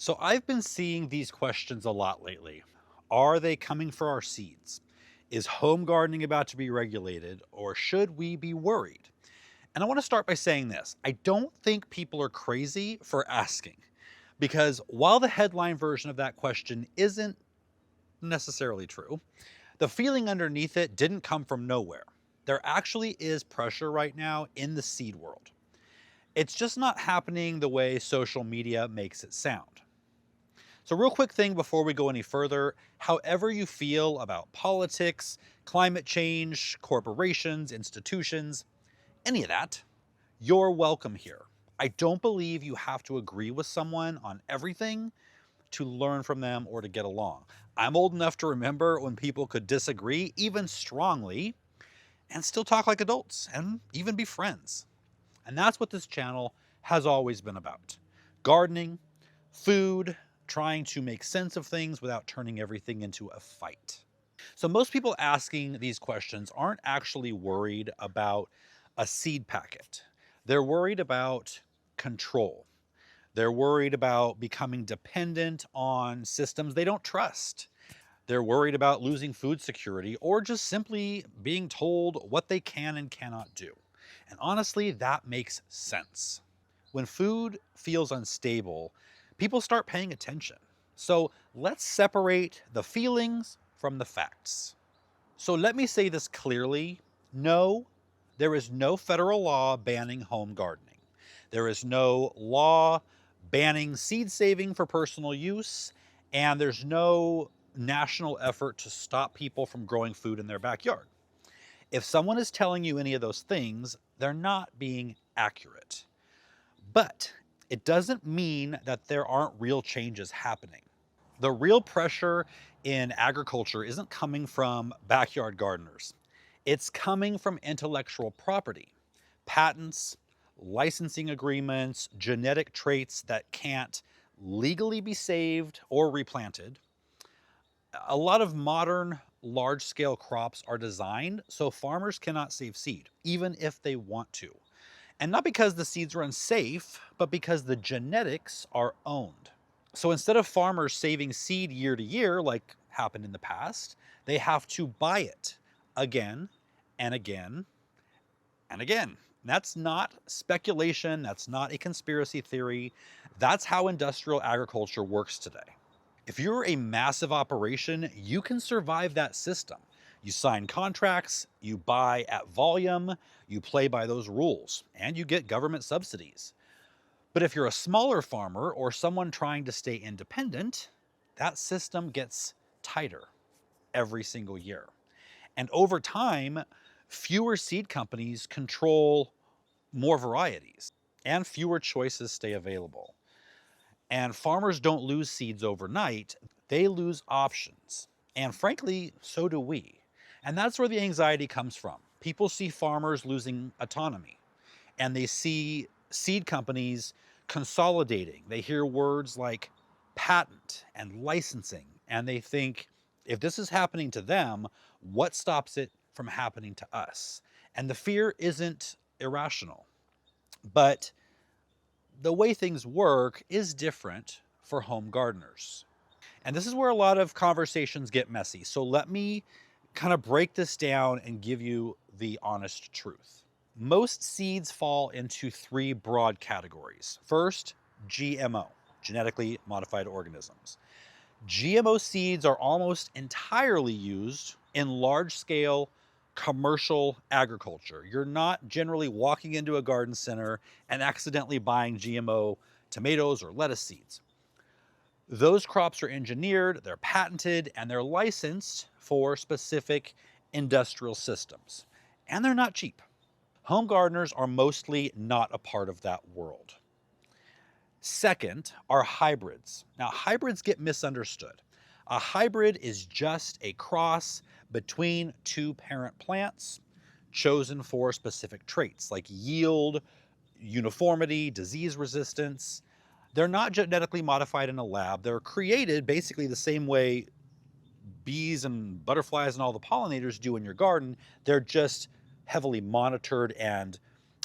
So I've been seeing these questions a lot lately. Are they coming for our seeds? Is home gardening about to be regulated, or should we be worried? And I want to start by saying this. I don't think people are crazy for asking, because while the headline version of that question isn't necessarily true, the feeling underneath it didn't come from nowhere. There actually is pressure right now in the seed world. It's just not happening the way social media makes it sound. So, real quick thing before we go any further, however you feel about politics, climate change, corporations, institutions, any of that, you're welcome here. I don't believe you have to agree with someone on everything to learn from them or to get along. I'm old enough to remember when people could disagree, even strongly, and still talk like adults and even be friends. And that's what this channel has always been about: gardening, food, trying to make sense of things without turning everything into a fight. So, most people asking these questions aren't actually worried about a seed packet. They're worried about control. They're worried about becoming dependent on systems they don't trust. They're worried about losing food security or just simply being told what they can and cannot do. And honestly, that makes sense. When food feels unstable, people start paying attention. So let's separate the feelings from the facts. So let me say this clearly. No, there is no federal law banning home gardening. There is no law banning seed saving for personal use, and there's no national effort to stop people from growing food in their backyard. If someone is telling you any of those things, they're not being accurate. But it doesn't mean that there aren't real changes happening. The real pressure in agriculture isn't coming from backyard gardeners. It's coming from intellectual property, patents, licensing agreements, genetic traits that can't legally be saved or replanted. A lot of modern large scale crops are designed so farmers cannot save seed, even if they want to. And not because the seeds are unsafe, but because the genetics are owned. So instead of farmers saving seed year to year, like happened in the past, they have to buy it again and again and again. That's not speculation. That's not a conspiracy theory. That's how industrial agriculture works today. If you're a massive operation, you can survive that system. You sign contracts, you buy at volume, you play by those rules, and you get government subsidies. But if you're a smaller farmer or someone trying to stay independent, that system gets tighter every single year. And over time, fewer seed companies control more varieties and fewer choices stay available. And farmers don't lose seeds overnight, they lose options. And frankly, so do we. And that's where the anxiety comes from. People see farmers losing autonomy, and they see seed companies consolidating. They hear words like patent and licensing, and they think, if this is happening to them, what stops it from happening to us? And the fear isn't irrational, but the way things work is different for home gardeners. And this is where a lot of conversations get messy. So let me kind of break this down and give you the honest truth. Most seeds fall into three broad categories. First, GMO, genetically modified organisms. GMO seeds are almost entirely used in large scale commercial agriculture. You're not generally walking into a garden center and accidentally buying GMO tomatoes or lettuce seeds. Those crops are engineered, they're patented, and they're licensed for specific industrial systems. And they're not cheap. Home gardeners are mostly not a part of that world. Second are hybrids. Now, hybrids get misunderstood. A hybrid is just a cross between two parent plants chosen for specific traits like yield, uniformity, disease resistance. They're not genetically modified in a lab. They're created basically the same way bees and butterflies and all the pollinators do in your garden. They're just heavily monitored and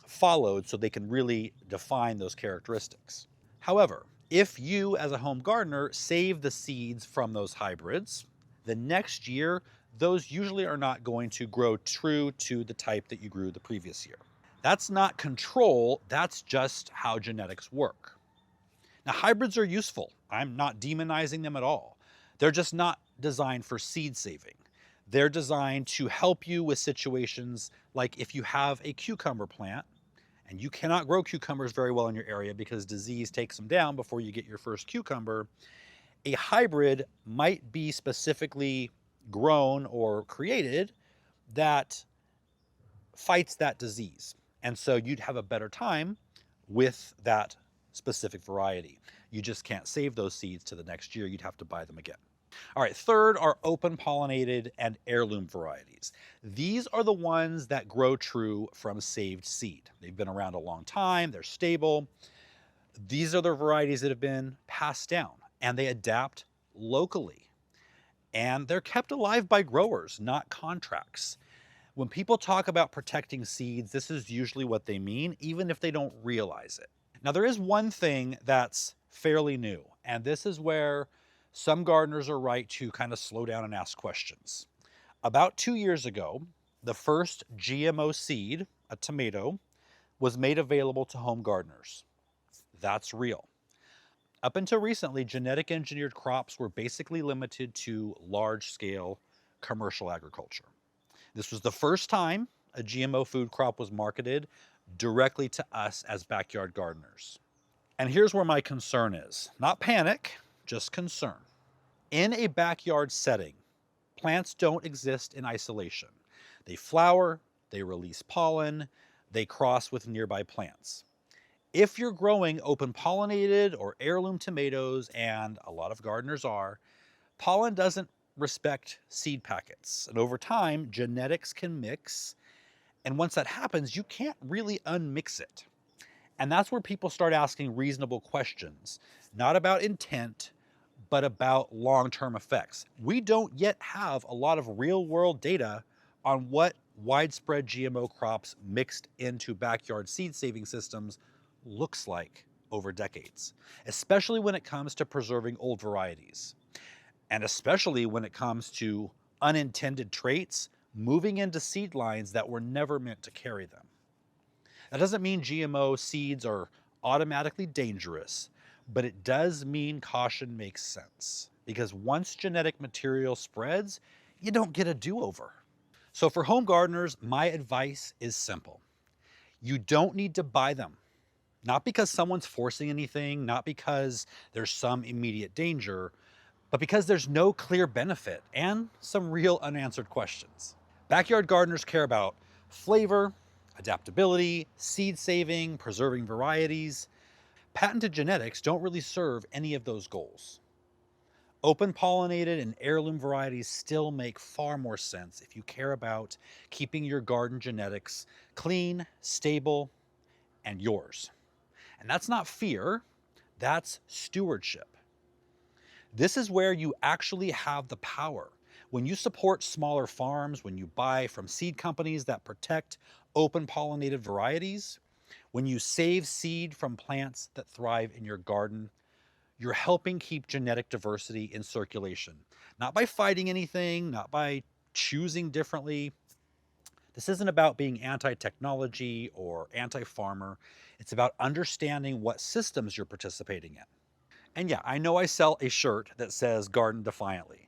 followed so they can really define those characteristics. However, If you, as a home gardener, save the seeds from those hybrids, the next year, those usually are not going to grow true to the type that you grew the previous year. That's not control, that's just how genetics work. Now, hybrids are useful. I'm not demonizing them at all. They're just not designed for seed saving. They're designed to help you with situations like if you have a cucumber plant and you cannot grow cucumbers very well in your area because disease takes them down before you get your first cucumber, a hybrid might be specifically grown or created that fights that disease. And so you'd have a better time with that specific variety. You just can't save those seeds to the next year. You'd have to buy them again. All right, third are open pollinated and heirloom varieties. These are the ones that grow true from saved seed. They've been around a long time, they're stable. These are the varieties that have been passed down and they adapt locally. And they're kept alive by growers, not contracts. When people talk about protecting seeds, this is usually what they mean, even if they don't realize it. Now, there is one thing that's fairly new, and this is where some gardeners are right to kind of slow down and ask questions. About 2 years ago, the first GMO seed, a tomato, was made available to home gardeners. That's real. Up until recently, genetic engineered crops were basically limited to large-scale commercial agriculture. This was the first time a GMO food crop was marketed directly to us as backyard gardeners. And here's where my concern is. Not panic, just concern. In a backyard setting, plants don't exist in isolation. They flower, they release pollen, they cross with nearby plants. If you're growing open pollinated or heirloom tomatoes, and a lot of gardeners are, pollen doesn't respect seed packets. And over time, genetics can mix. And once that happens, you can't really unmix it. And that's where people start asking reasonable questions, not about intent, but about long-term effects. We don't yet have a lot of real-world data on what widespread GMO crops mixed into backyard seed saving systems looks like over decades, especially when it comes to preserving old varieties. And especially when it comes to unintended traits moving into seed lines that were never meant to carry them. That doesn't mean GMO seeds are automatically dangerous, but it does mean caution makes sense. Because once genetic material spreads, you don't get a do-over. So for home gardeners, my advice is simple. You don't need to buy them. Not because someone's forcing anything, not because there's some immediate danger, but because there's no clear benefit and some real unanswered questions. Backyard gardeners care about flavor, adaptability, seed saving, preserving varieties. Patented genetics don't really serve any of those goals. Open pollinated and heirloom varieties still make far more sense if you care about keeping your garden genetics clean, stable, and yours. And that's not fear, that's stewardship. This is where you actually have the power. When you support smaller farms, when you buy from seed companies that protect open pollinated varieties, when you save seed from plants that thrive in your garden, you're helping keep genetic diversity in circulation. Not by fighting anything, not by choosing differently. This isn't about being anti-technology or anti-farmer. It's about understanding what systems you're participating in. And yeah, I know I sell a shirt that says Garden Defiantly.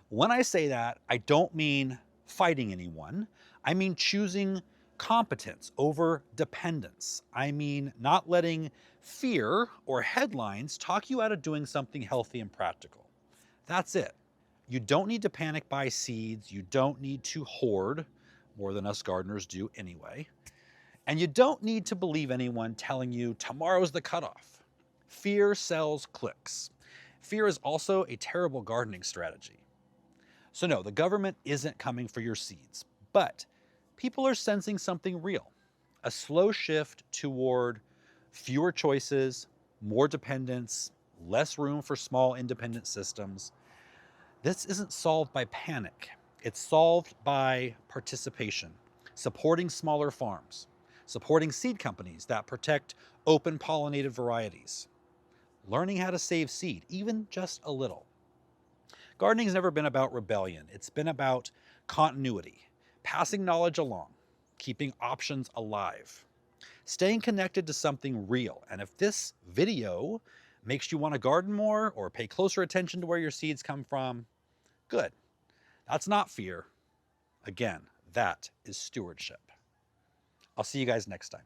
When I say that, I don't mean fighting anyone. I mean choosing competence over dependence. I mean not letting fear or headlines talk you out of doing something healthy and practical. That's it. You don't need to panic buy seeds. You don't need to hoard, more than us gardeners do anyway. And you don't need to believe anyone telling you tomorrow's the cutoff. Fear sells clicks. Fear is also a terrible gardening strategy. So no, the government isn't coming for your seeds, but people are sensing something real. A slow shift toward fewer choices, more dependence, less room for small independent systems. This isn't solved by panic. It's solved by participation, supporting smaller farms, supporting seed companies that protect open pollinated varieties, learning how to save seed, even just a little. Gardening's never been about rebellion. It's been about continuity, passing knowledge along, keeping options alive, staying connected to something real. And if this video makes you want to garden more or pay closer attention to where your seeds come from, good. That's not fear. Again, that is stewardship. I'll see you guys next time.